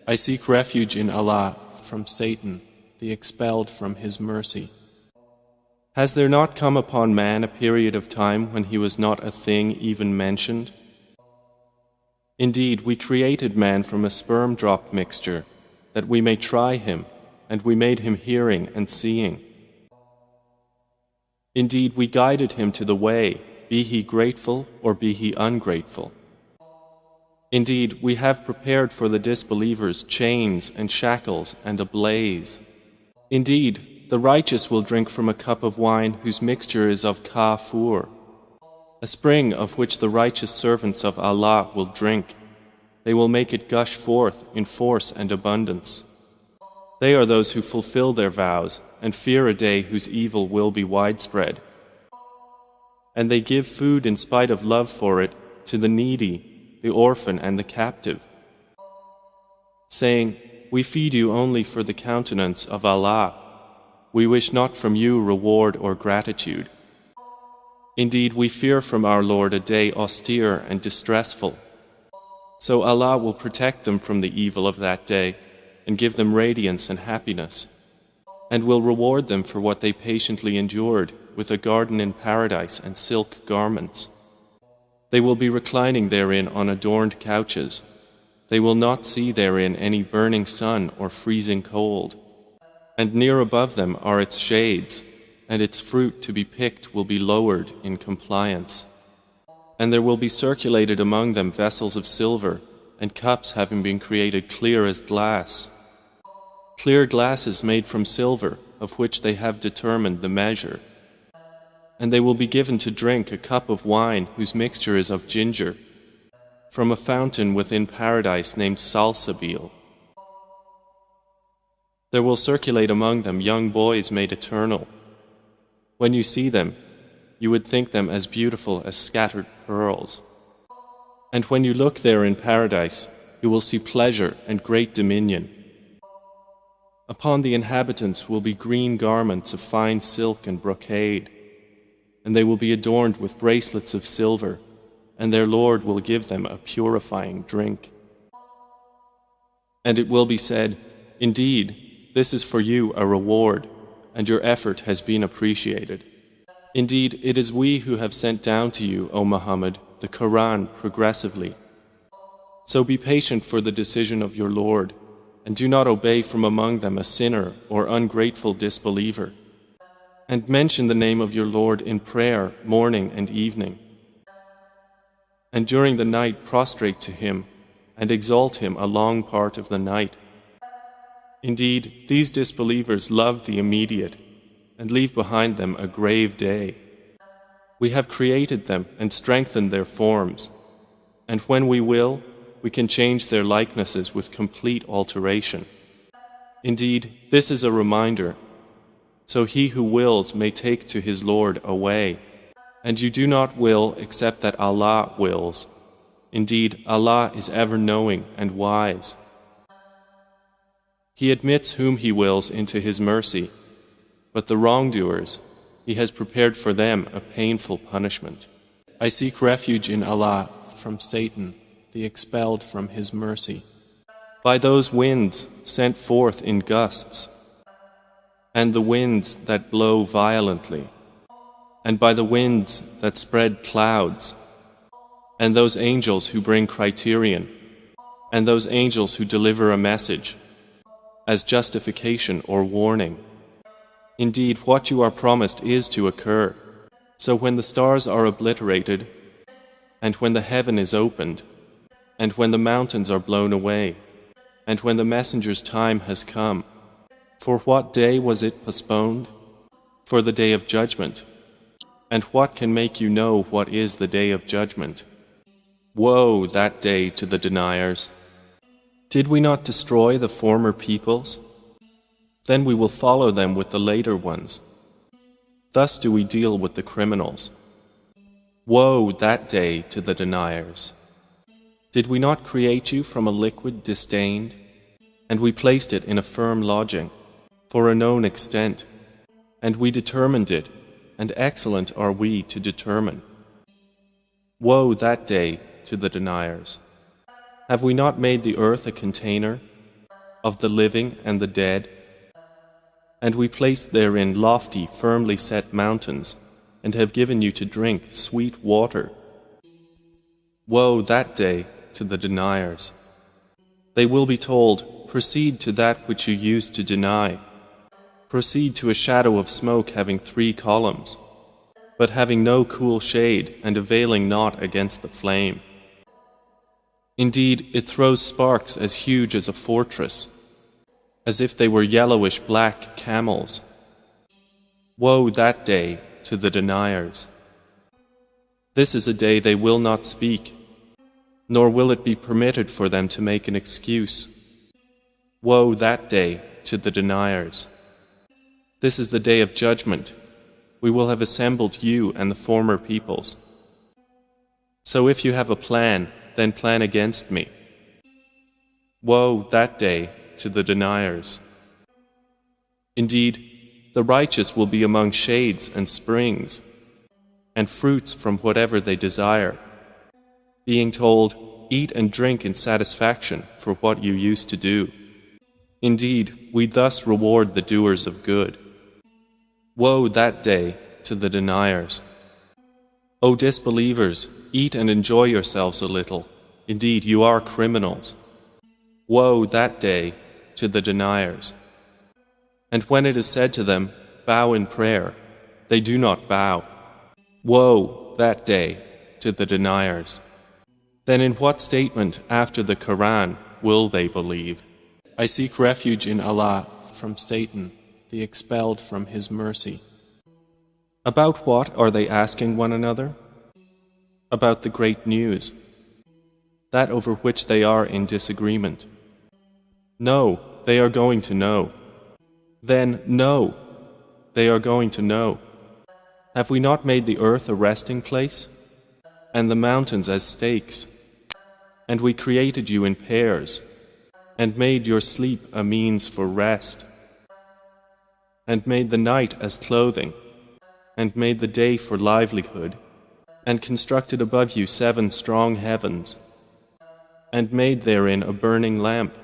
I seek refuge in Allah from Satan, the expelled from His mercy. Has there not come upon man a period of time when he was not a thing even mentioned? Indeed, we created man from a sperm drop mixture, that we may try him, and we made him hearing and seeing. Indeed, we guided him to the way, be he grateful or be he ungrateful. Indeed, we have prepared for the disbelievers chains and shackles and a blaze. Indeed, the righteous will drink from a cup of wine whose mixture is of kafur, a spring of which the righteous servants of Allah will drink. They will make it gush forth in force and abundance. They are those who fulfill their vows and fear a day whose evil will be widespread. And they give food in spite of love for it to the needy, the orphan and the captive, saying, "We feed you only for the countenance of Allah. We wish not from you reward or gratitude. Indeed, we fear from our Lord a day austere and distressful. So Allah will protect them from the evil of that day and give them radiance and happiness, and will reward them for what they patiently endured with a garden in paradise and silk garments. They will be reclining therein on adorned couches. They will not see therein any burning sun or freezing cold. And near above them are its shades, and its fruit to be picked will be lowered in compliance. And there will be circulated among them vessels of silver, and cups having been created clear as glass. Clear glasses made from silver, of which they have determined the measure. And they will be given to drink a cup of wine whose mixture is of ginger, from a fountain within paradise named Salsabil. There will circulate among them young boys made eternal. When you see them, you would think them as beautiful as scattered pearls. And when you look there in paradise, you will see pleasure and great dominion. Upon the inhabitants will be green garments of fine silk and brocade, and they will be adorned with bracelets of silver, and their Lord will give them a purifying drink. And it will be said, "Indeed, this is for you a reward, and your effort has been appreciated." Indeed, it is we who have sent down to you, O Muhammad, the Quran progressively. So be patient for the decision of your Lord, and do not obey from among them a sinner or ungrateful disbeliever. And mention the name of your Lord in prayer morning and evening. And during the night prostrate to Him, and exalt Him a long part of the night. Indeed, these disbelievers love the immediate, and leave behind them a grave day. We have created them and strengthened their forms, and when we will, we can change their likenesses with complete alteration. Indeed, this is a reminder, so he who wills may take to his Lord a way, and you do not will except that Allah wills. Indeed, Allah is ever knowing and wise. He admits whom He wills into His mercy, but the wrongdoers, He has prepared for them a painful punishment. I seek refuge in Allah from Satan, the expelled from His mercy, by those winds sent forth in gusts, and the winds that blow violently, and by the winds that spread clouds, and those angels who bring criterion, and those angels who deliver a message, as justification or warning. Indeed, what you are promised is to occur. So when the stars are obliterated, and when the heaven is opened, and when the mountains are blown away, and when the messenger's time has come, for what day was it postponed? For the day of judgment. And what can make you know what is the day of judgment? Woe that day to the deniers! Did we not destroy the former peoples? Then we will follow them with the later ones. Thus do we deal with the criminals. Woe that day to the deniers! Did we not create you from a liquid disdained? And we placed it in a firm lodging, for a known extent, and we determined it, and excellent are we to determine. Woe that day to the deniers! Have we not made the earth a container, of the living and the dead. And we placed therein lofty, firmly set mountains, and have given you to drink sweet water. Woe that day to the deniers. They will be told, proceed to that which you used to deny. Proceed to a shadow of smoke having 3 columns, but having no cool shade and availing naught against the flame. Indeed, it throws sparks as huge as a fortress, as if they were yellowish black camels. Woe that day to the deniers. This is a day they will not speak, nor will it be permitted for them to make an excuse. Woe that day to the deniers. This is the day of judgment. We will have assembled you and the former peoples. So if you have a plan, then plan against me. Woe that day to the deniers. Indeed, the righteous will be among shades and springs, and fruits from whatever they desire, being told, eat and drink in satisfaction for what you used to do. Indeed, we thus reward the doers of good. Woe that day to the deniers. O disbelievers, eat and enjoy yourselves a little. Indeed, you are criminals. Woe that day to the deniers. And when it is said to them, bow in prayer, they do not bow. Woe that day to the deniers. Then in what statement after the Quran will they believe? I seek refuge in Allah from Satan, the expelled from His mercy. About what are they asking one another? About the great news, that over which they are in disagreement. No, they are going to know. Then, no, they are going to know. Have we not made the earth a resting place, and the mountains as stakes? And we created you in pairs, and made your sleep a means for rest, and made the night as clothing, and made the day for livelihood, and constructed above you 7 strong heavens, and made therein a burning lamp,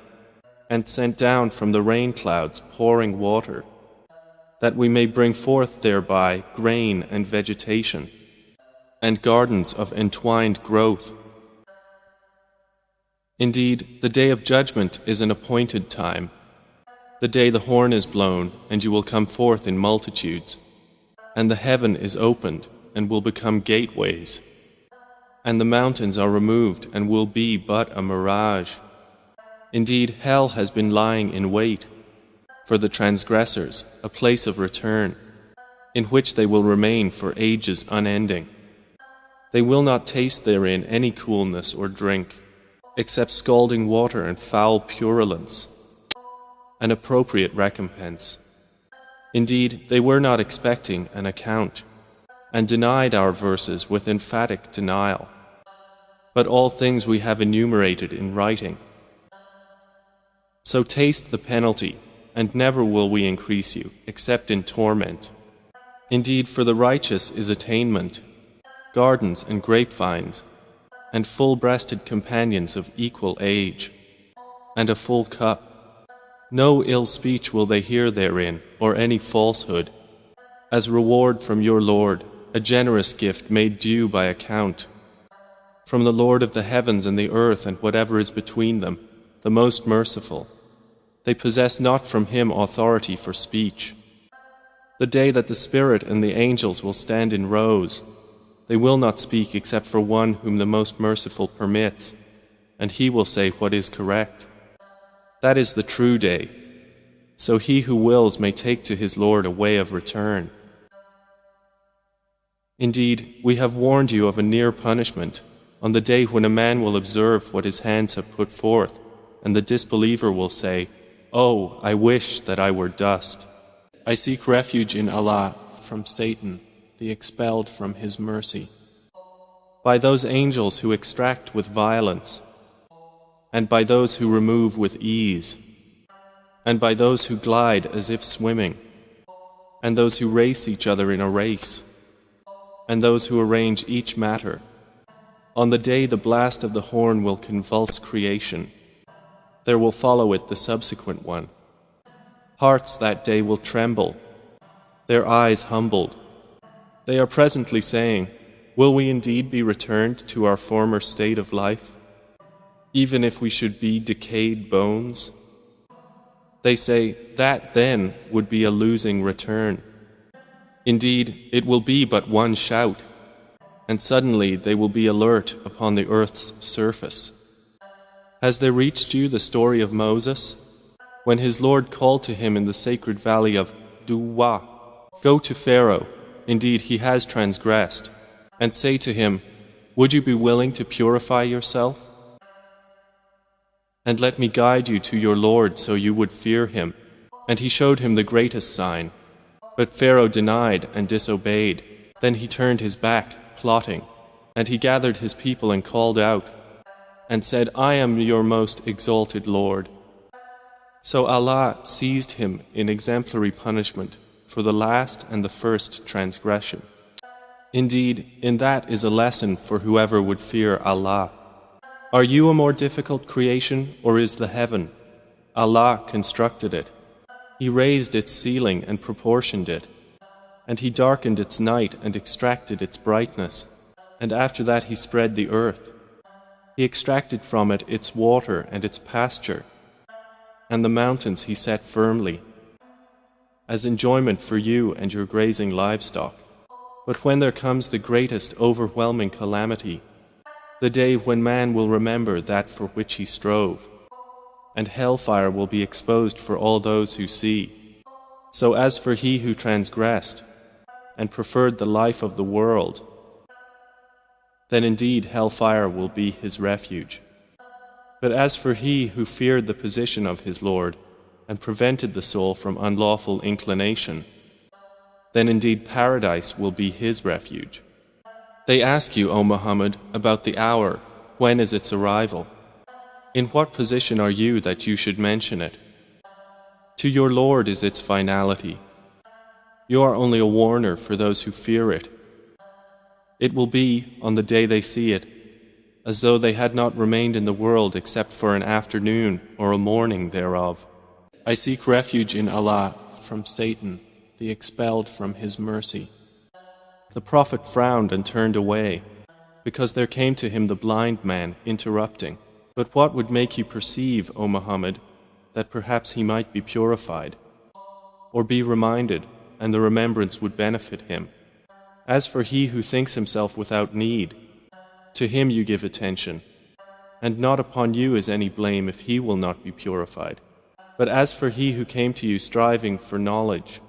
and sent down from the rain clouds pouring water, that we may bring forth thereby grain and vegetation, and gardens of entwined growth. Indeed, the day of judgment is an appointed time, the day the horn is blown, and you will come forth in multitudes, and the heaven is opened, and will become gateways, and the mountains are removed, and will be but a mirage. Indeed, hell has been lying in wait for the transgressors, a place of return, in which they will remain for ages unending. They will not taste therein any coolness or drink, except scalding water and foul purulence, an appropriate recompense. Indeed, they were not expecting an account, and denied our verses with emphatic denial. But all things we have enumerated in writing. So taste the penalty, and never will we increase you, except in torment. Indeed, for the righteous is attainment, gardens and grapevines, and full-breasted companions of equal age, and a full cup. No ill speech will they hear therein, or any falsehood. As reward from your Lord, a generous gift made due by account. From the Lord of the heavens and the earth and whatever is between them, the most merciful. They possess not from Him authority for speech. The day that the Spirit and the angels will stand in rows, they will not speak except for one whom the most merciful permits, and He will say what is correct. That is the true day, so he who wills may take to his Lord a way of return. Indeed, we have warned you of a near punishment on the day when a man will observe what his hands have put forth, and the disbeliever will say, "Oh, I wish that I were dust." I seek refuge in Allah from Satan, the expelled from His mercy, by those angels who extract with violence, and by those who remove with ease, and by those who glide as if swimming, and those who race each other in a race, and those who arrange each matter. On the day the blast of the horn will convulse creation. there will follow it the subsequent one. Hearts that day will tremble, their eyes humbled. They are presently saying, will we indeed be returned to our former state of life, even if we should be decayed bones? They say, that then would be a losing return. Indeed, it will be but one shout, and suddenly they will be alert upon the earth's surface. Has there reached you the story of Moses, when his Lord called to him in the sacred valley of Duwa, go to Pharaoh, indeed he has transgressed, and say to him, would you be willing to purify yourself? And let me guide you to your Lord so you would fear him. And he showed him the greatest sign. But Pharaoh denied and disobeyed. Then he turned his back, plotting, and he gathered his people and called out, and said, I am your most exalted Lord. So Allah seized him in exemplary punishment for the last and the first transgression. Indeed, in that is a lesson for whoever would fear Allah. Are you a more difficult creation, or is the heaven? Allah constructed it. He raised its ceiling and proportioned it. And He darkened its night and extracted its brightness. And after that He spread the earth. He extracted from it its water and its pasture. And the mountains He set firmly, as enjoyment for you and your grazing livestock. But when there comes the greatest overwhelming calamity, the day when man will remember that for which he strove, and hellfire will be exposed for all those who see. So as for he who transgressed and preferred the life of the world, then indeed hellfire will be his refuge. But as for he who feared the position of his Lord and prevented the soul from unlawful inclination, then indeed paradise will be his refuge. They ask you, O Muhammad, about the hour, when is its arrival? In what position are you that you should mention it? To your Lord is its finality. You are only a warner for those who fear it. It will be, on the day they see it, as though they had not remained in the world except for an afternoon or a morning thereof. I seek refuge in Allah from Satan, the expelled from His mercy. The Prophet frowned and turned away, because there came to him the blind man, interrupting. But what would make you perceive, O Muhammad, that perhaps he might be purified, or be reminded, and the remembrance would benefit him? As for he who thinks himself without need, to him you give attention, and not upon you is any blame if he will not be purified. But as for he who came to you striving for knowledge,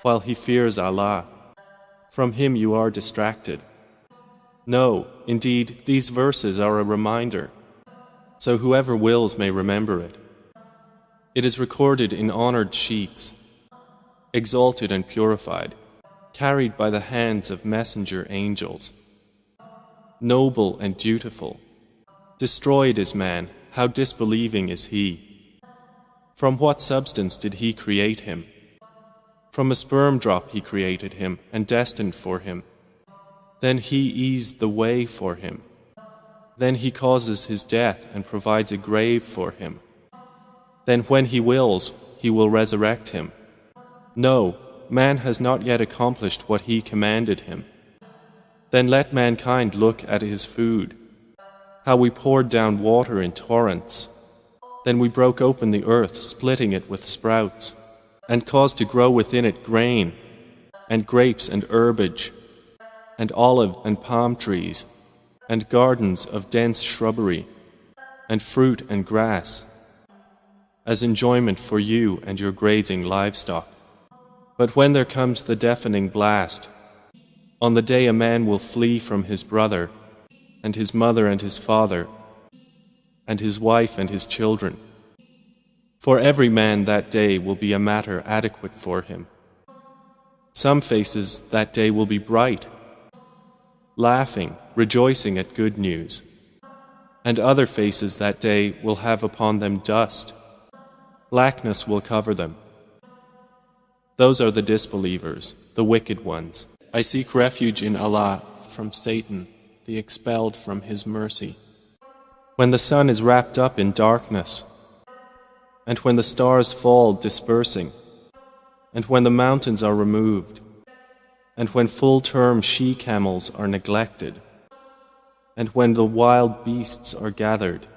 while he fears Allah, from him you are distracted. No, indeed, these verses are a reminder, so whoever wills may remember it. It is recorded in honored sheets, exalted and purified, carried by the hands of messenger angels. Noble and dutiful. Destroyed is man, how disbelieving is he. From what substance did he create him? From a sperm drop he created him and destined for him. Then he eased the way for him. Then he causes his death and provides a grave for him. Then when he wills, he will resurrect him. No, man has not yet accomplished what he commanded him. Then let mankind look at his food, how we poured down water in torrents. Then we broke open the earth, splitting it with sprouts, and caused to grow within it grain, and grapes and herbage, and olive and palm trees, and gardens of dense shrubbery, and fruit and grass, as enjoyment for you and your grazing livestock. But when there comes the deafening blast, on the day a man will flee from his brother, and his mother and his father, and his wife and his children. For every man that day will be a matter adequate for him. Some faces that day will be bright, laughing, rejoicing at good news. And other faces that day will have upon them dust. Blackness will cover them. Those are the disbelievers, the wicked ones. I seek refuge in Allah from Satan, the expelled from His mercy. When the sun is wrapped up in darkness, and when the stars fall dispersing, and when the mountains are removed, and when full-term she-camels are neglected, and when the wild beasts are gathered,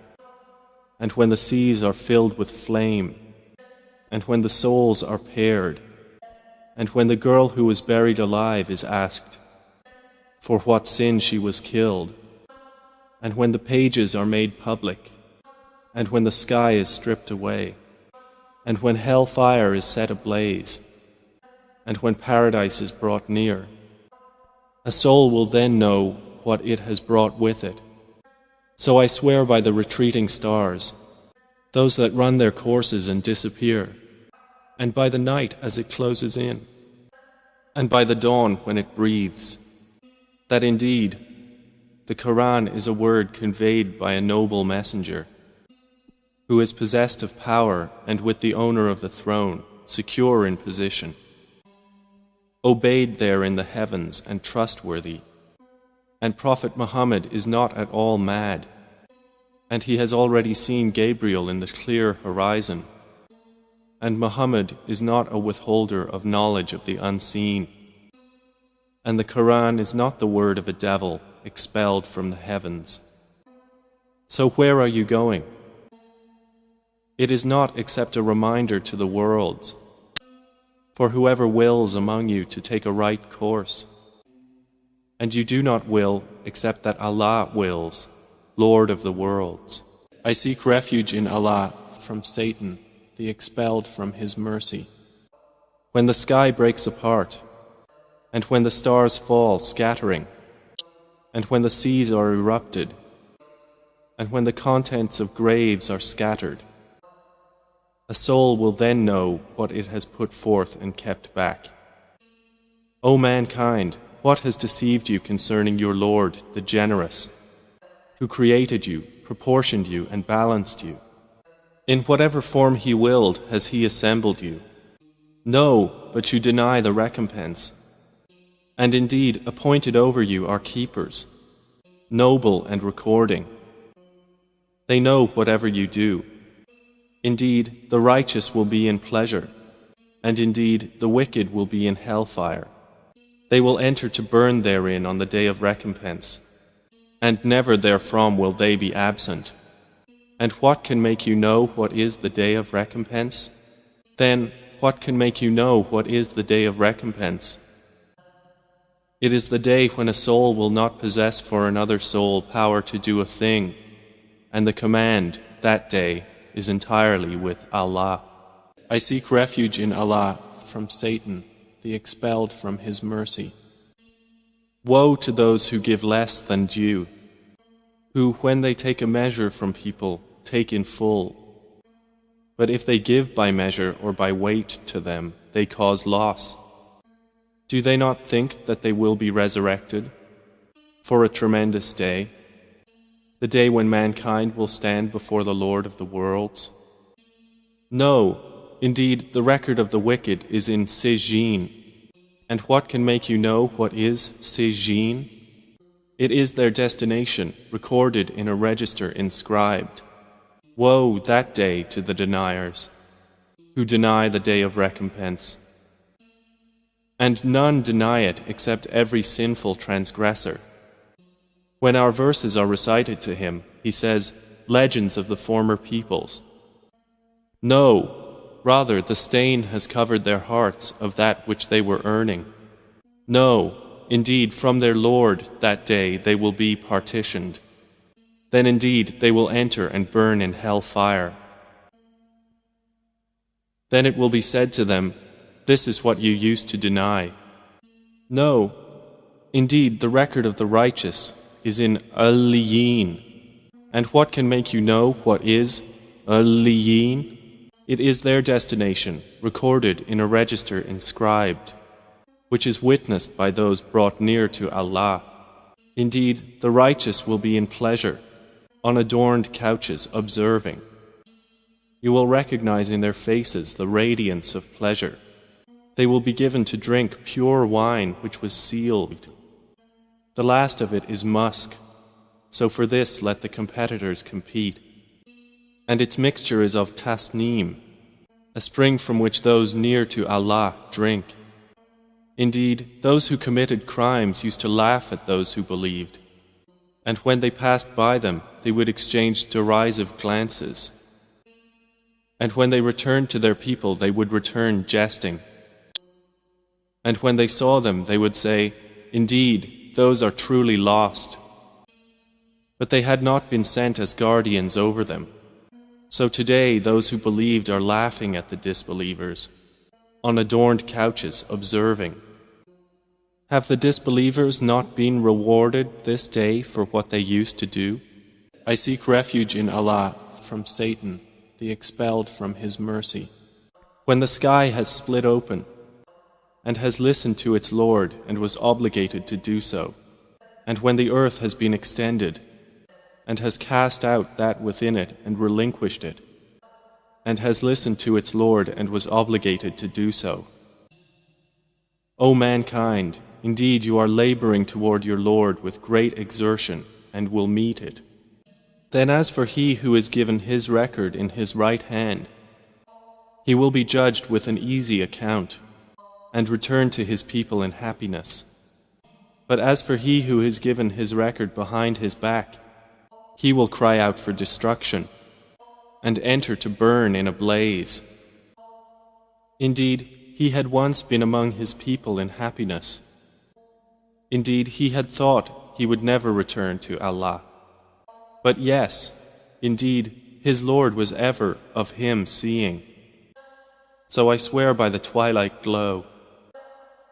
and when the seas are filled with flame, and when the souls are paired, and when the girl who was buried alive is asked for what sin she was killed, and when the pages are made public, and when the sky is stripped away, and when hellfire is set ablaze, and when paradise is brought near, a soul will then know what it has brought with it. So I swear by the retreating stars, those that run their courses and disappear, and by the night as it closes in, and by the dawn when it breathes, that indeed the Quran is a word conveyed by a noble messenger, who is possessed of power and with the owner of the throne, secure in position, obeyed there in the heavens and trustworthy. And Prophet Muhammad is not at all mad, and he has already seen Gabriel in the clear horizon, and Muhammad is not a withholder of knowledge of the unseen, and the Quran is not the word of a devil expelled from the heavens. So where are you going? It is not except a reminder to the worlds, for whoever wills among you to take a right course. And you do not will except that Allah wills, Lord of the worlds. I seek refuge in Allah from Satan, the expelled from His mercy. When the sky breaks apart, and when the stars fall scattering, and when the seas are erupted, and when the contents of graves are scattered, a soul will then know what it has put forth and kept back. O mankind, what has deceived you concerning your Lord, the Generous, who created you, proportioned you, and balanced you? In whatever form He willed has He assembled you. No, but you deny the recompense. And indeed, appointed over you are keepers, noble and recording. They know whatever you do. Indeed, the righteous will be in pleasure, and indeed, the wicked will be in hellfire. They will enter to burn therein on the day of recompense, and never therefrom will they be absent. And what can make you know what is the day of recompense? Then, what can make you know what is the day of recompense? It is the day when a soul will not possess for another soul power to do a thing, and the command, that day, is entirely with Allah. I seek refuge in Allah from Satan, the expelled from His mercy. Woe to those who give less than due, who, when they take a measure from people, take in full. But if they give by measure or by weight to them, they cause loss. Do they not think that they will be resurrected for a tremendous day? The day when mankind will stand before the Lord of the worlds? No, indeed, the record of the wicked is in Sijin. And what can make you know what is Sijin? It is their destination, recorded in a register inscribed. Woe that day to the deniers, who deny the day of recompense. And none deny it except every sinful transgressor. When our verses are recited to him, he says, legends of the former peoples. No, rather the stain has covered their hearts of that which they were earning. No, indeed from their Lord that day they will be partitioned. Then indeed they will enter and burn in hell fire. Then it will be said to them, this is what you used to deny. No, indeed the record of the righteous is in Al-Liyin. And what can make you know what is Al-Liyin? It is their destination, recorded in a register inscribed, which is witnessed by those brought near to Allah. Indeed, the righteous will be in pleasure, on adorned couches observing. You will recognize in their faces the radiance of pleasure. They will be given to drink pure wine which was sealed. The last of it is musk, so for this let the competitors compete. and its mixture is of tasneem, a spring from which those near to Allah drink. Indeed, those who committed crimes used to laugh at those who believed, and when they passed by them, they would exchange derisive glances. And when they returned to their people, they would return jesting. And when they saw them, they would say, "Indeed, those are truly lost." But they had not been sent as guardians over them. So today those who believed are laughing at the disbelievers, on adorned couches observing. Have the disbelievers not been rewarded this day for what they used to do? I seek refuge in Allah from Satan, the expelled from His mercy. When the sky has split open, and has listened to its Lord and was obligated to do so, and when the earth has been extended, and has cast out that within it and relinquished it, and has listened to its Lord and was obligated to do so. O mankind, indeed you are laboring toward your Lord with great exertion and will meet it. Then as for he who is given his record in his right hand, he will be judged with an easy account and return to his people in happiness. But as for he who is given his record behind his back, he will cry out for destruction and enter to burn in a blaze. Indeed, he had once been among his people in happiness. Indeed, he had thought he would never return to Allah. But yes, indeed, his Lord was ever of him seeing. So I swear by the twilight glow,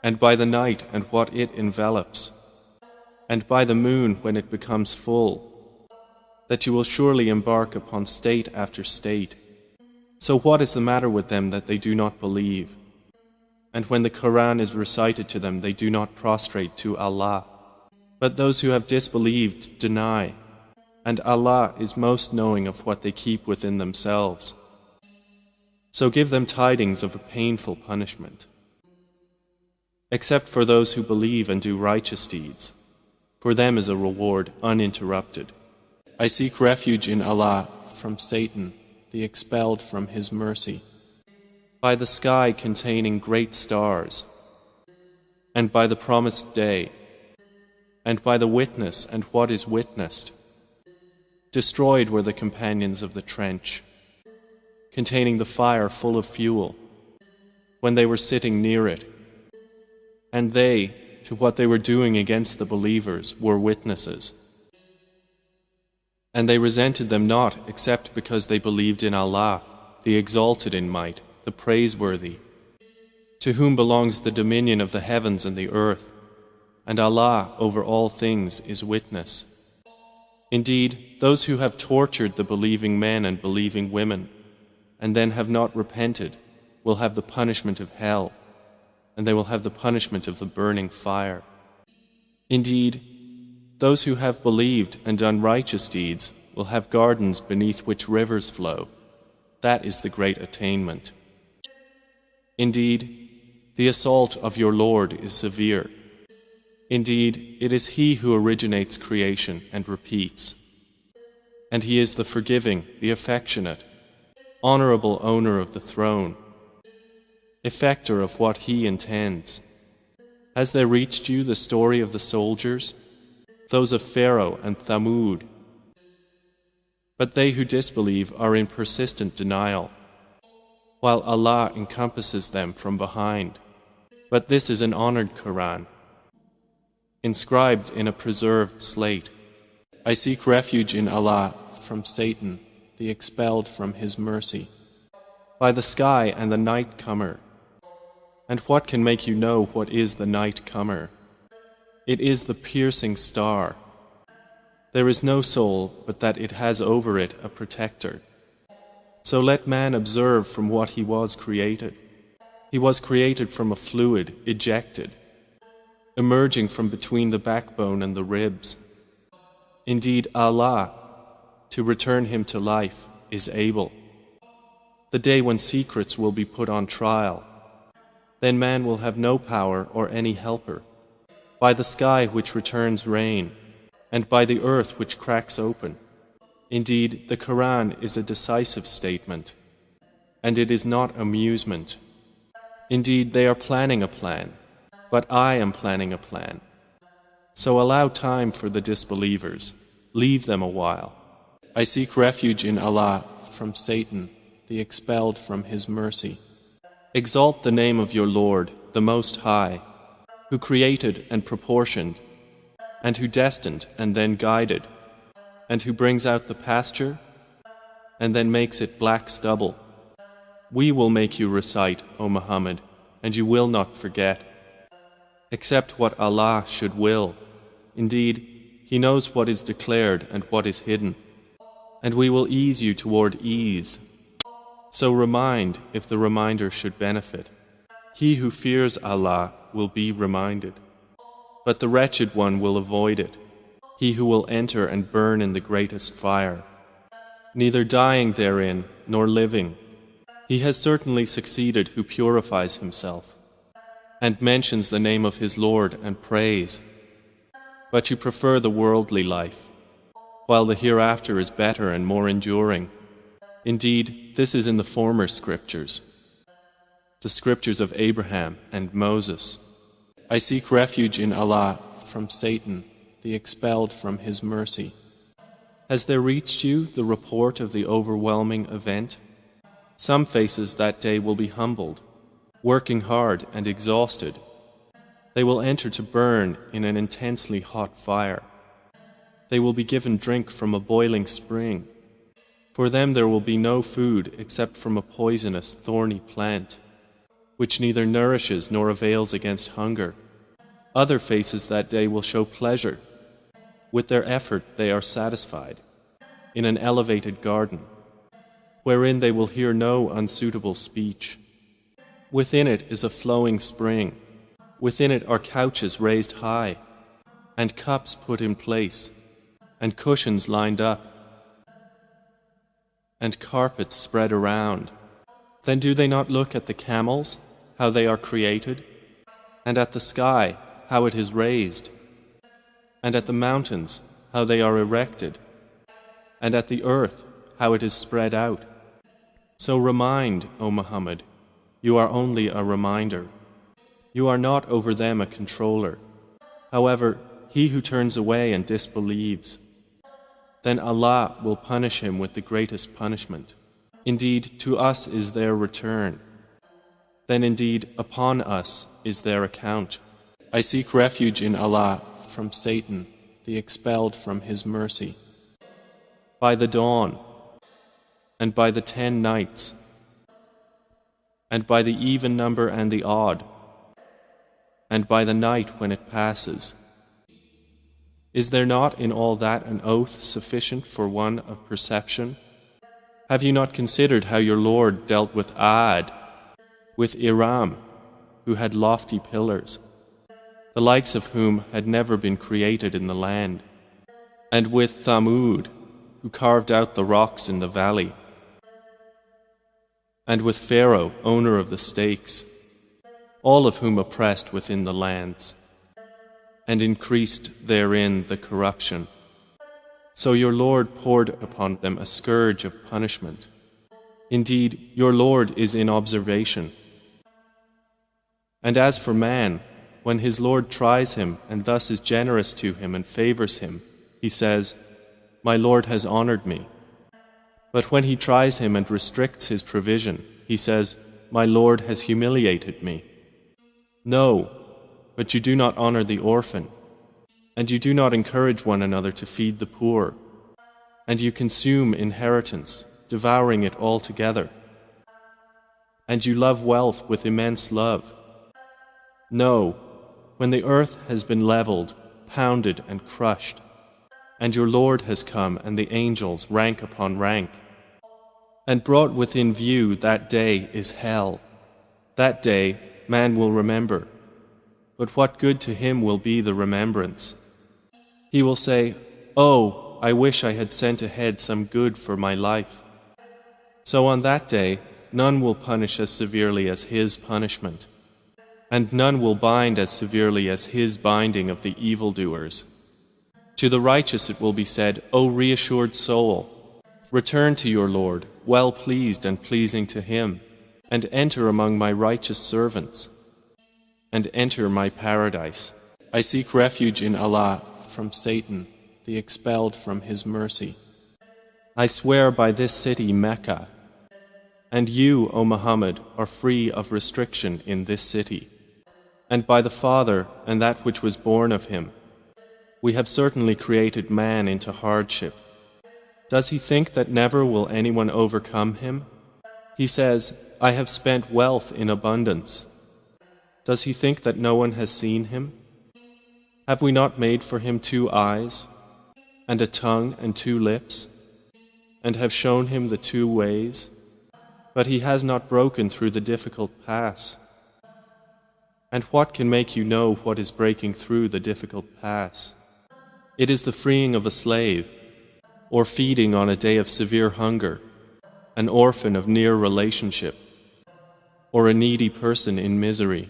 and by the night and what it envelops, and by the moon when it becomes full, that you will surely embark upon state after state. So what is the matter with them that they do not believe? And when the Quran is recited to them, they do not prostrate to Allah. But those who have disbelieved deny, and Allah is most knowing of what they keep within themselves. So give them tidings of a painful punishment. Except for those who believe and do righteous deeds, for them is a reward uninterrupted. I seek refuge in Allah from Satan, the expelled from His mercy, by the sky containing great stars, and by the promised day, and by the witness and what is witnessed. Destroyed were the companions of the trench, containing the fire full of fuel, when they were sitting near it, and they, to what they were doing against the believers, were witnesses. And they resented them not except because they believed in Allah, the exalted in might, the praiseworthy, to whom belongs the dominion of the heavens and the earth, and Allah over all things is witness. Indeed, those who have tortured the believing men and believing women, and then have not repented, will have the punishment of hell, and they will have the punishment of the burning fire. Indeed, those who have believed and done righteous deeds will have gardens beneath which rivers flow. That is the great attainment. Indeed, the assault of your Lord is severe. Indeed, it is He who originates creation and repeats. And He is the forgiving, the affectionate, honorable owner of the throne, effector of what He intends. Has there reached you the story of the soldiers, those of Pharaoh and Thamud? But they who disbelieve are in persistent denial, while Allah encompasses them from behind. But this is an honored Quran, inscribed in a preserved slate. I seek refuge in Allah from Satan, the expelled from His mercy, by the sky and the night comer. And what can make you know what is the night comer? It is the piercing star. There is no soul but that it has over it a protector. So let man observe from what he was created. He was created from a fluid, ejected, emerging from between the backbone and the ribs. Indeed, Allah, to return him to life, is able. The day when secrets will be put on trial, then man will have no power or any helper. By the sky which returns rain, and by the earth which cracks open. Indeed, the Quran is a decisive statement, and it is not amusement. Indeed, they are planning a plan, but I am planning a plan. So allow time for the disbelievers. Leave them a while. I seek refuge in Allah from Satan, the expelled from His mercy. Exalt the name of your Lord, the Most High, who created and proportioned, and who destined and then guided, and who brings out the pasture and then makes it black stubble. We will make you recite, O Muhammad, and you will not forget, except what Allah should will. Indeed, He knows what is declared and what is hidden, and we will ease you toward ease. So remind if the reminder should benefit. He who fears Allah will be reminded, but the wretched one will avoid it, he who will enter and burn in the greatest fire, neither dying therein nor living. He has certainly succeeded who purifies himself and mentions the name of his Lord and prays. But you prefer the worldly life, while the hereafter is better and more enduring. Indeed, this is in the former scriptures, the scriptures of Abraham and Moses. I seek refuge in Allah from Satan, the expelled from His mercy. Has there reached you the report of the overwhelming event? Some faces that day will be humbled, working hard and exhausted. They will enter to burn in an intensely hot fire. They will be given drink from a boiling spring. For them there will be no food except from a poisonous, thorny plant, which neither nourishes nor avails against hunger. Other faces that day will show pleasure. With their effort they are satisfied, in an elevated garden, wherein they will hear no unsuitable speech. Within it is a flowing spring. Within it are couches raised high, and cups put in place, and cushions lined up, and carpets spread around. Then do they not look at the camels, how they are created, and at the sky, how it is raised, and at the mountains, how they are erected, and at the earth, how it is spread out? So remind, O Muhammad, you are only a reminder. You are not over them a controller. However, he who turns away and disbelieves, then Allah will punish him with the greatest punishment. Indeed, to us is their return. Then indeed, upon us is their account. I seek refuge in Allah from Satan, the expelled from His mercy. By the dawn, and by the 10 nights, and by the even number and the odd, and by the night when it passes. Is there not in all that an oath sufficient for one of perception? Have you not considered how your Lord dealt with Ad, with Iram, who had lofty pillars, the likes of whom had never been created in the land, and with Thamud, who carved out the rocks in the valley, and with Pharaoh, owner of the stakes, all of whom oppressed within the lands, and increased therein the corruption. So your Lord poured upon them a scourge of punishment. Indeed, your Lord is in observation. And as for man, when his Lord tries him and thus is generous to him and favors him, he says, "My Lord has honored me." But when he tries him and restricts his provision, he says, "My Lord has humiliated me." No, but you do not honor the orphan, and you do not encourage one another to feed the poor, and you consume inheritance, devouring it all together, and you love wealth with immense love. No, when the earth has been leveled, pounded and crushed, and your Lord has come and the angels rank upon rank, and brought within view that day is hell. That day man will remember, but what good to him will be the remembrance? He will say, "Oh, I wish I had sent ahead some good for my life." So on that day, none will punish as severely as his punishment, and none will bind as severely as his binding of the evildoers. To the righteous it will be said, "O reassured soul, Return to your Lord, well pleased and pleasing to Him, and enter among my righteous servants, and enter my paradise. I seek refuge in Allah from Satan, the expelled from His mercy. I swear by this city Mecca, and you, O Muhammad, are free of restriction in this city, and by the Father and that which was born of him. We have certainly created man into hardship. Does he think that never will anyone overcome him? He says, I have spent wealth in abundance. Does he think that no one has seen him? Have we not made for him 2 eyes, and a tongue and 2 lips, and have shown him the 2 ways? But he has not broken through the difficult pass. And what can make you know what is breaking through the difficult pass? It is the freeing of a slave, or feeding on a day of severe hunger, an orphan of near relationship, or a needy person in misery,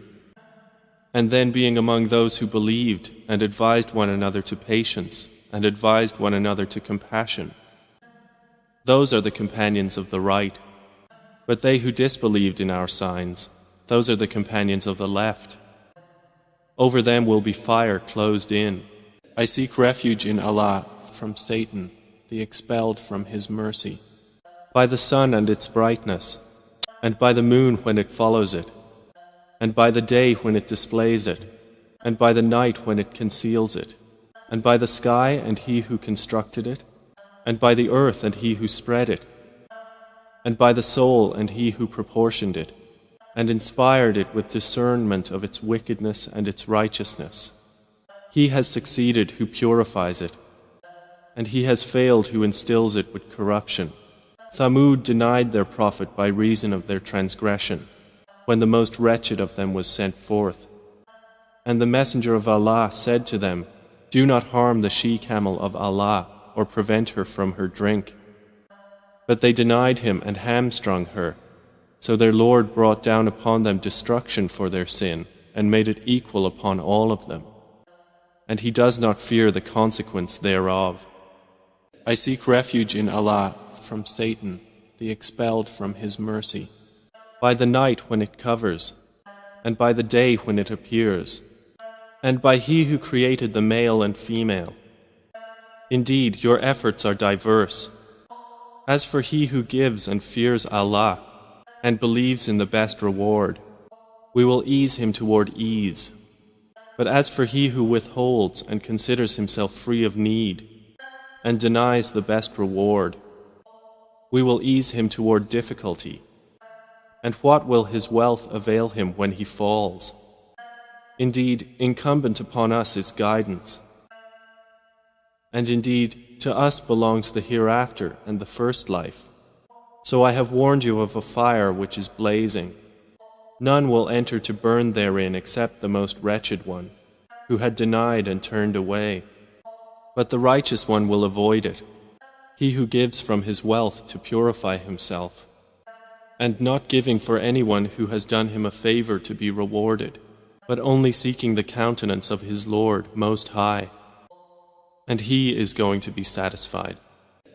and then being among those who believed and advised one another to patience and advised one another to compassion. Those are the companions of the right. But they who disbelieved in our signs, those are the companions of the left. Over them will be fire closed in. I seek refuge in Allah from Satan, the expelled from His mercy. By the sun and its brightness, and by the moon when it follows it, and by the day when it displays it, and by the night when it conceals it, and by the sky and He who constructed it, and by the earth and He who spread it, and by the soul and He who proportioned it, and inspired it with discernment of its wickedness and its righteousness. He has succeeded who purifies it, and he has failed who instills it with corruption. Thamud denied their prophet by reason of their transgression, when the most wretched of them was sent forth. And the Messenger of Allah said to them, Do not harm the she-camel of Allah, or prevent her from her drink. But they denied him and hamstrung her. So their Lord brought down upon them destruction for their sin, and made it equal upon all of them. And He does not fear the consequence thereof. I seek refuge in Allah from Satan, the expelled from His mercy. By the night when it covers, and by the day when it appears, and by He who created the male and female. Indeed, your efforts are diverse. As for he who gives and fears Allah, and believes in the best reward, we will ease him toward ease. But as for he who withholds and considers himself free of need, and denies the best reward, we will ease him toward difficulty. And what will his wealth avail him when he falls? Indeed, incumbent upon us is guidance. And indeed, to us belongs the hereafter and the first life. So I have warned you of a fire which is blazing. None will enter to burn therein except the most wretched one, who had denied and turned away. But the righteous one will avoid it, he who gives from his wealth to purify himself, and not giving for anyone who has done him a favor to be rewarded, but only seeking the countenance of his Lord Most High. And He is going to be satisfied.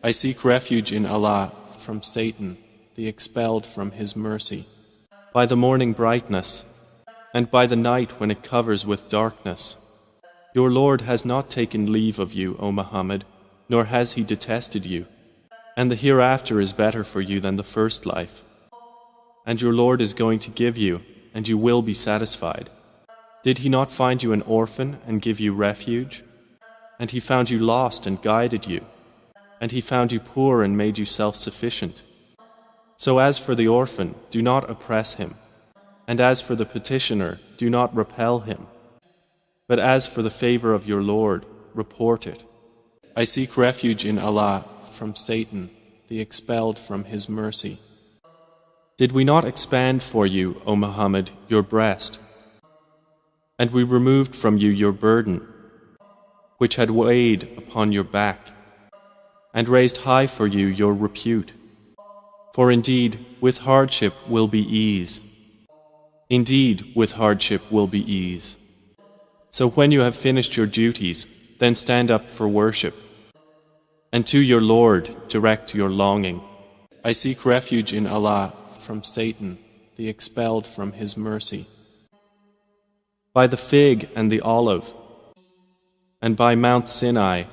I seek refuge in Allah from Satan, the expelled from His mercy. By the morning brightness, and by the night when it covers with darkness. Your Lord has not taken leave of you, O Muhammad, nor has He detested you, and the hereafter is better for you than the first life. And your Lord is going to give you, and you will be satisfied. Did He not find you an orphan and give you refuge? And He found you lost and guided you, and He found you poor and made you self-sufficient. So as for the orphan, do not oppress him, and as for the petitioner, do not repel him. But as for the favor of your Lord, report it. I seek refuge in Allah from Satan, the expelled from His mercy. Did we not expand for you, O Muhammad, your breast? And we removed from you your burden, which had weighed upon your back, and raised high for you your repute. For indeed, with hardship will be ease. Indeed, with hardship will be ease. So when you have finished your duties, then stand up for worship. And to your Lord direct your longing. I seek refuge in Allah from Satan, the expelled from His mercy. By the fig and the olive, and by Mount Sinai,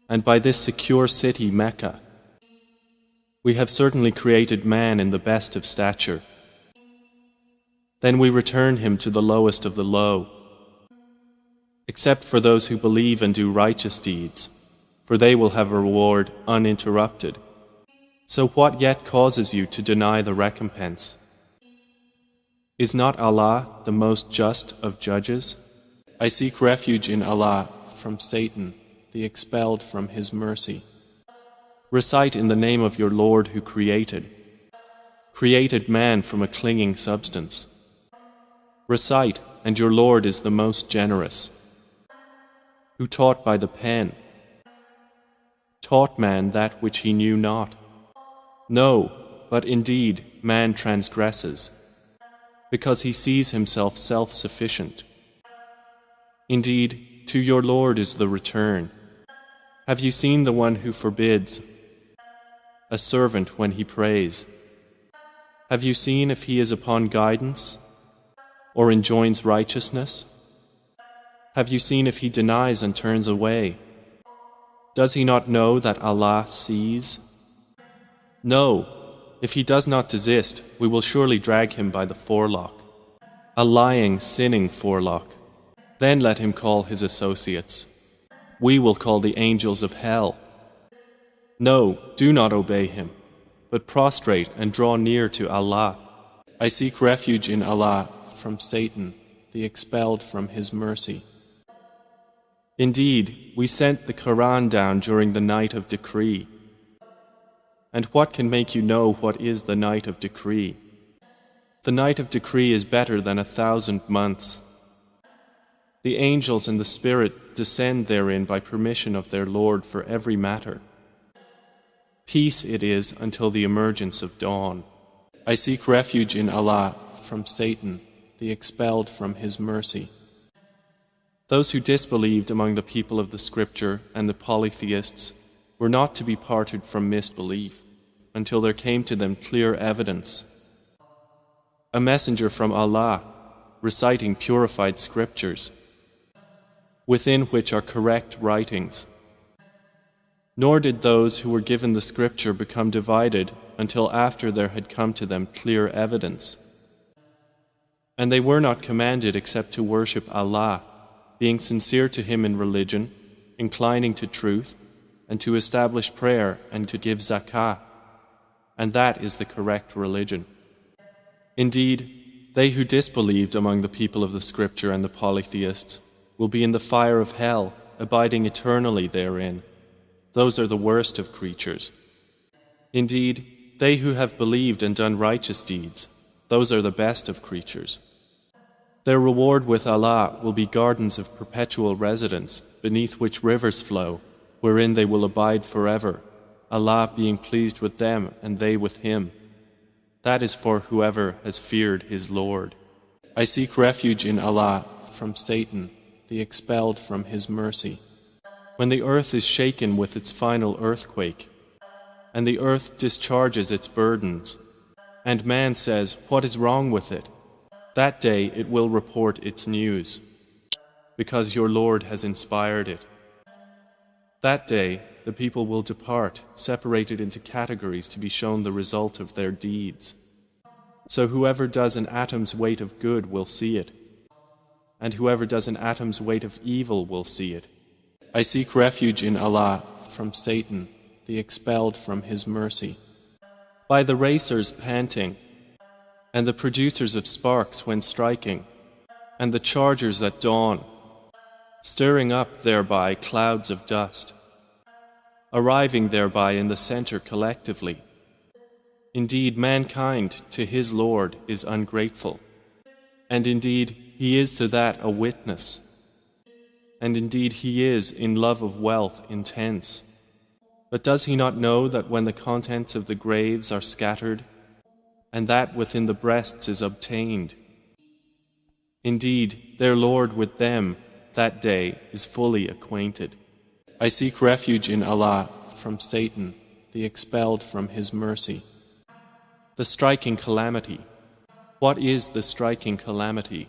and by this secure city Mecca, we have certainly created man in the best of stature. Then we return him to the lowest of the low, except for those who believe and do righteous deeds, for they will have a reward uninterrupted. So what yet causes you to deny the recompense? Is not Allah the most just of judges? I seek refuge in Allah from Satan, the expelled from His mercy. Recite in the name of your Lord who created man from a clinging substance. Recite, and your Lord is the most generous, who taught by the pen, taught man that which he knew not. No, but indeed man transgresses, because he sees himself self-sufficient. Indeed, to your Lord is the return. Have you seen the one who forbids a servant when he prays? Have you seen if he is upon guidance or enjoins righteousness? Have you seen if he denies and turns away? Does he not know that Allah sees? No, if he does not desist, we will surely drag him by the forelock, a lying, sinning forelock. Then let him call his associates. We will call the angels of hell. No, do not obey him, but prostrate and draw near to Allah. I seek refuge in Allah from Satan, the expelled from His mercy. Indeed, we sent the Quran down during the night of decree. And what can make you know what is the night of decree? The night of decree is better than 1,000 months. The angels and the Spirit descend therein by permission of their Lord for every matter. Peace it is until the emergence of dawn. I seek refuge in Allah from Satan, the expelled from His mercy. Those who disbelieved among the people of the Scripture and the polytheists were not to be parted from misbelief until there came to them clear evidence. A messenger from Allah reciting purified scriptures, within which are correct writings. Nor did those who were given the scripture become divided until after there had come to them clear evidence. And they were not commanded except to worship Allah, being sincere to Him in religion, inclining to truth, and to establish prayer and to give zakah. And that is the correct religion. Indeed, they who disbelieved among the people of the scripture and the polytheists will be in the fire of hell, abiding eternally therein. Those are the worst of creatures. Indeed, they who have believed and done righteous deeds, those are the best of creatures. Their reward with Allah will be gardens of perpetual residence, beneath which rivers flow, wherein they will abide forever, Allah being pleased with them and they with Him. That is for whoever has feared his Lord. I seek refuge in Allah from Satan, the expelled from His mercy. When the earth is shaken with its final earthquake, and the earth discharges its burdens, and man says, "What is wrong with it?" That day it will report its news, because your Lord has inspired it. That day the people will depart, separated into categories to be shown the result of their deeds. So whoever does an atom's weight of good will see it, and whoever does an atom's weight of evil will see it. I seek refuge in Allah from Satan, the expelled from His mercy. By the racers panting, and the producers of sparks when striking, and the chargers at dawn, stirring up thereby clouds of dust, arriving thereby in the center collectively. Indeed, mankind to his Lord is ungrateful, and indeed he is to that a witness, and indeed he is in love of wealth intense. But does he not know that when the contents of the graves are scattered, and that within the breasts is obtained, indeed their Lord with them that day is fully acquainted. I seek refuge in Allah from Satan, the expelled from His mercy. The striking calamity. What is the striking calamity?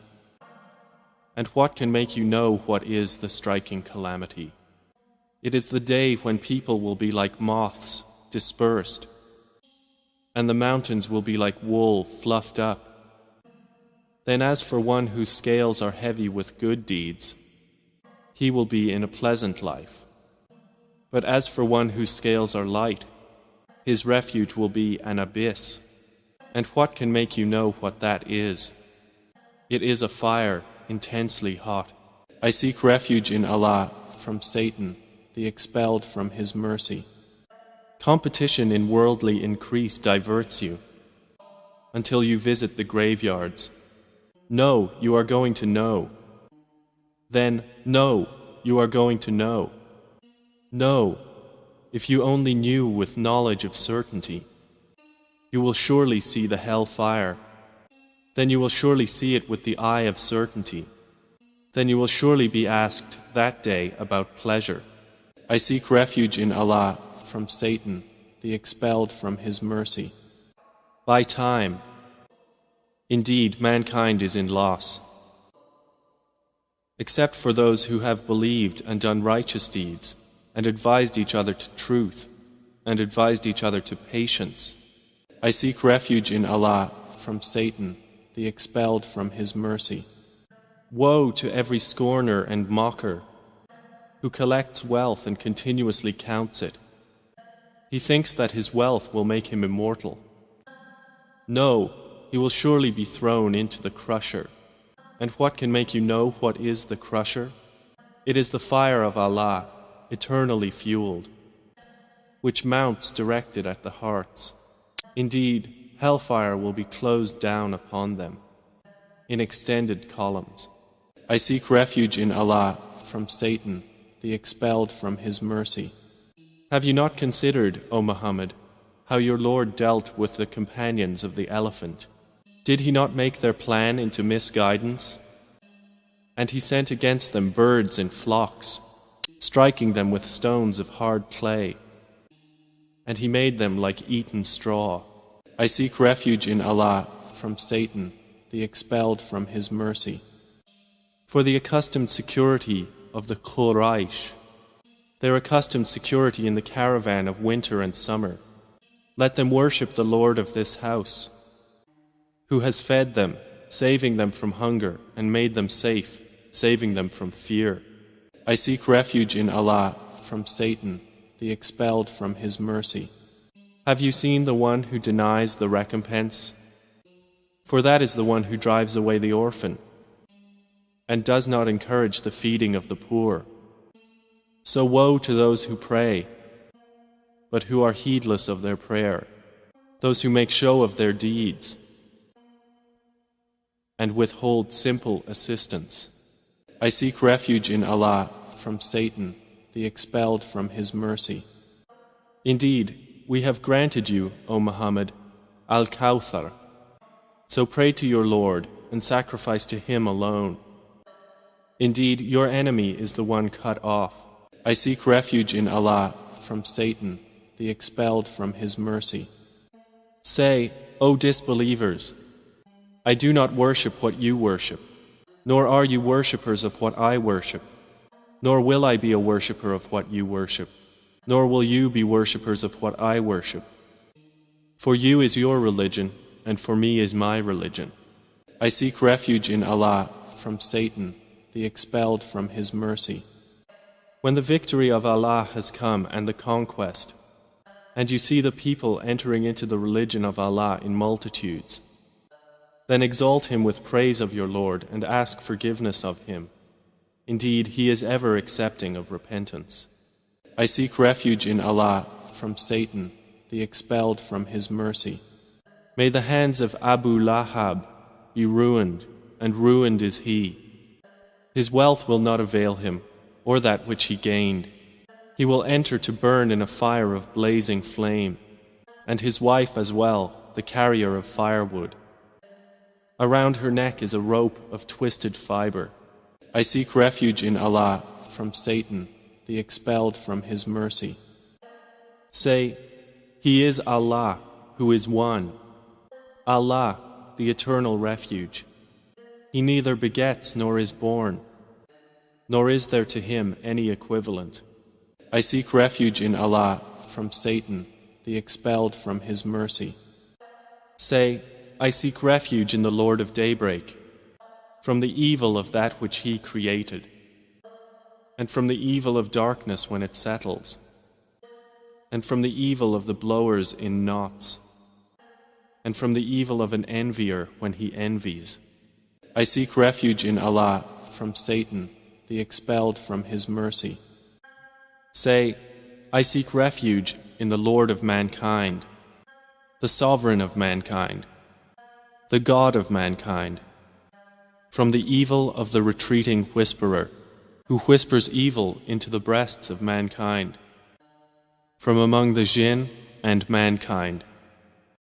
And what can make you know what is the striking calamity? It is the day when people will be like moths, dispersed, and the mountains will be like wool fluffed up. Then as for one whose scales are heavy with good deeds, he will be in a pleasant life. But as for one whose scales are light, his refuge will be an abyss. And what can make you know what that is? It is a fire, intensely hot. I seek refuge in Allah from Satan, the expelled from His mercy. Competition in worldly increase diverts you until you visit the graveyards. No, you are going to know. Then, no, you are going to know. No, if you only knew with knowledge of certainty, you will surely see the hell fire. Then you will surely see it with the eye of certainty. Then you will surely be asked that day about pleasure. I seek refuge in Allah from Satan, the expelled from His mercy. By time, indeed, mankind is in loss, except for those who have believed and done righteous deeds, and advised each other to truth, and advised each other to patience. I seek refuge in Allah from Satan, the expelled from His mercy. Woe to every scorner and mocker who collects wealth and continuously counts it. He thinks that his wealth will make him immortal. No, he will surely be thrown into the crusher. And what can make you know what is the crusher? It is the fire of Allah, eternally fueled, which mounts directed at the hearts. Indeed, hellfire will be closed down upon them in extended columns. I seek refuge in Allah from Satan, the expelled from His mercy. Have you not considered, O Muhammad, how your Lord dealt with the companions of the elephant? Did He not make their plan into misguidance? And He sent against them birds in flocks, striking them with stones of hard clay. And He made them like eaten straw. I seek refuge in Allah from Satan, the expelled from His mercy. For the accustomed security of the Quraysh, their accustomed security in the caravan of winter and summer, let them worship the Lord of this house, who has fed them, saving them from hunger, and made them safe, saving them from fear. I seek refuge in Allah from Satan, the expelled from His mercy. Have you seen the one who denies the recompense? For that is the one who drives away the orphan, and does not encourage the feeding of the poor. So woe to those who pray, but who are heedless of their prayer, those who make show of their deeds, and withhold simple assistance. I seek refuge in Allah from Satan, the expelled from His mercy. Indeed, we have granted you, O Muhammad, Al-Kawthar. So pray to your Lord and sacrifice to Him alone. Indeed, your enemy is the one cut off. I seek refuge in Allah from Satan, the expelled from His mercy. Say, O disbelievers, I do not worship what you worship, nor are you worshippers of what I worship, nor will I be a worshipper of what you worship, nor will you be worshippers of what I worship. For you is your religion, and for me is my religion. I seek refuge in Allah from Satan, the expelled from His mercy. When the victory of Allah has come and the conquest, and you see the people entering into the religion of Allah in multitudes, then exalt Him with praise of your Lord and ask forgiveness of Him. Indeed, He is ever accepting of repentance. I seek refuge in Allah from Satan, the expelled from His mercy. May the hands of Abu Lahab be ruined, and ruined is he. His wealth will not avail him, or that which he gained. He will enter to burn in a fire of blazing flame, and his wife as well, the carrier of firewood. Around her neck is a rope of twisted fiber. I seek refuge in Allah from Satan, the expelled from His mercy. Say, He is Allah, who is one. Allah, the eternal refuge. He neither begets nor is born, nor is there to Him any equivalent. I seek refuge in Allah from Satan, the expelled from His mercy. Say, I seek refuge in the Lord of daybreak, from the evil of that which He created, and from the evil of darkness when it settles, and from the evil of the blowers in knots, and from the evil of an envier when he envies. I seek refuge in Allah from Satan, the expelled from His mercy. Say, I seek refuge in the Lord of mankind, the sovereign of mankind, the God of mankind, from the evil of the retreating whisperer, who whispers evil into the breasts of mankind, from among the jinn and mankind,